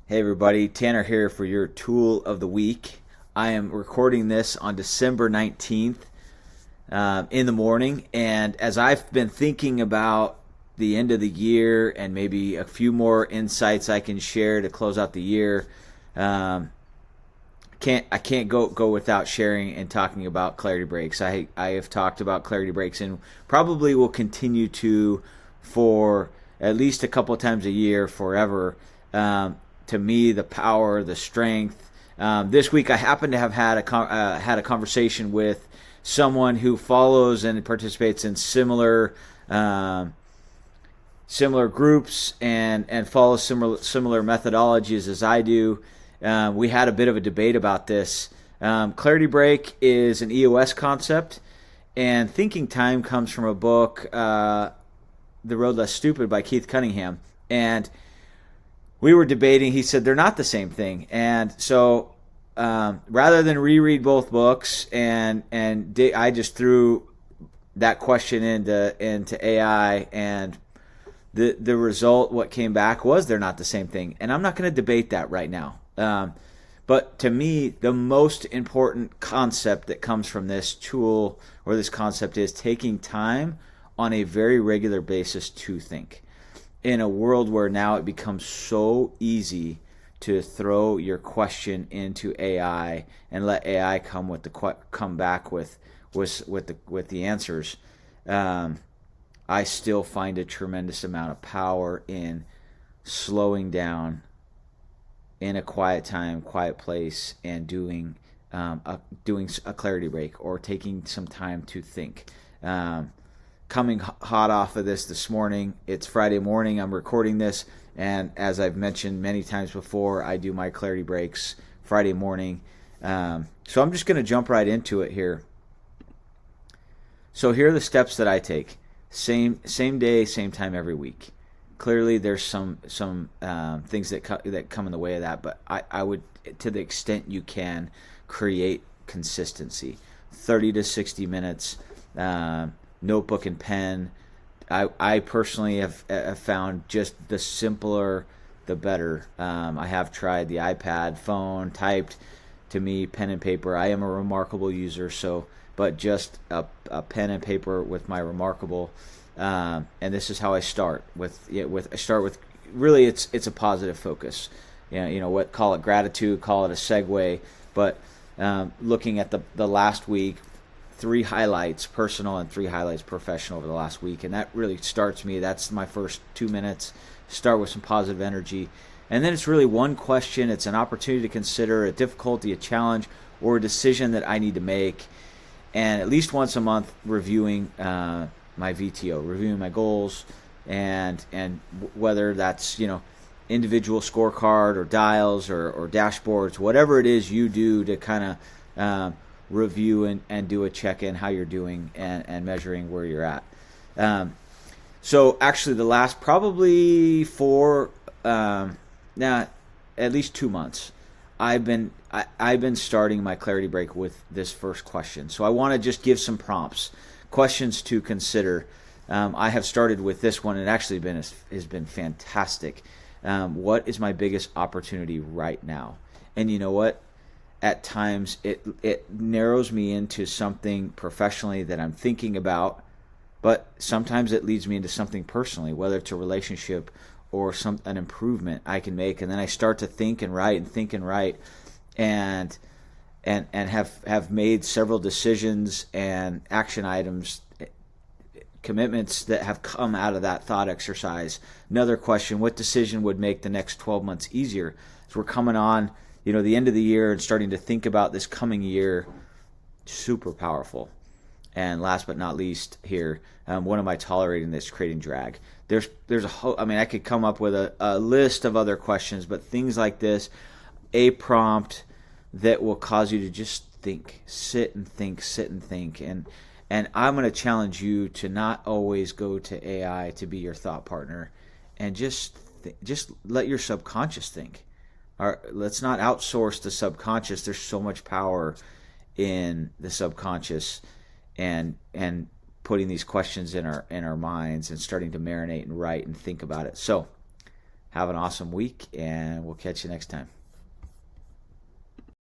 Hey everybody, Tanner here for your tool of the week. I am recording this on December 19th in the morning, and as I've been thinking about the end of the year and maybe a few more insights I can share to close out the year, um, I can't go without sharing and talking about Clarity Breaks. I have talked about Clarity Breaks and probably will continue to for at least a couple times a year forever. To me, the power, the strength. This week, I happen to have had a conversation with someone who follows and participates in similar groups and follows similar methodologies as I do. We had a bit of a debate about this. Clarity Break is an EOS concept, and thinking time comes from a book, The Road Less Stupid by Keith Cunningham. And we were debating. He said they're not the same thing, and so rather than reread both books, I just threw that question into AI, and the result, what came back, was they're not the same thing. And I'm not going to debate that right now. But to me, the most important concept that comes from this tool or this concept is taking time on a very regular basis to think. In a world where now it becomes so easy to throw your question into AI and let AI come back with the answers, I still find a tremendous amount of power in slowing down in a quiet time, quiet place, and doing a clarity break or taking some time to think. Coming hot off of this morning, it's Friday morning. I'm recording this, and as I've mentioned many times before, I do my clarity breaks Friday morning. So I'm just going to jump right into it here. So here are the steps that I take. Same day, same time every week. Clearly, there's some things that come in the way of that, but I would, to the extent you can, create consistency. 30 to 60 minutes, notebook and pen. I personally have found just the simpler, the better. I have tried the iPad, phone, typed. To me, pen and paper. I am a Remarkable user, but just a pen and paper with my Remarkable. And this is how I start I start with really it's a positive focus. What, call it gratitude, call it a segue, but looking at the last week, 3 highlights personal and 3 highlights professional over the last week, and that really starts me. That's my first 2 minutes. Start with some positive energy, and then it's really one question. It's an opportunity to consider a difficulty, a challenge, or a decision that I need to make, and at least once a month reviewing my VTO, reviewing my goals, and whether that's individual scorecard or dials or dashboards, whatever it is you do to kind of review and do a check-in how you're doing and measuring where you're at. So actually the last probably now at least 2 months, I've been starting my clarity break with this first question. So I want to just give some prompts, questions to consider. I have started with this one, and actually has been fantastic. What is my biggest opportunity right now? And you know what? At times it narrows me into something professionally that I'm thinking about, but sometimes it leads me into something personally, whether it's a relationship or an improvement I can make. And then I start to think and write and have made several decisions and action items, commitments that have come out of that thought exercise. Another question: what decision would make the next 12 months easier? So we're coming on the end of the year and starting to think about this coming year. Super powerful. And last but not least here, what am I tolerating that's creating drag? There's a whole, I could come up with a list of other questions, but things like this, a prompt that will cause you to just think, sit and think. And I'm going to challenge you to not always go to AI to be your thought partner, and just let your subconscious think. Let's not outsource the subconscious. There's so much power in the subconscious, and putting these questions in our minds and starting to marinate and write and think about it. So Have an awesome week, and we'll catch you next time.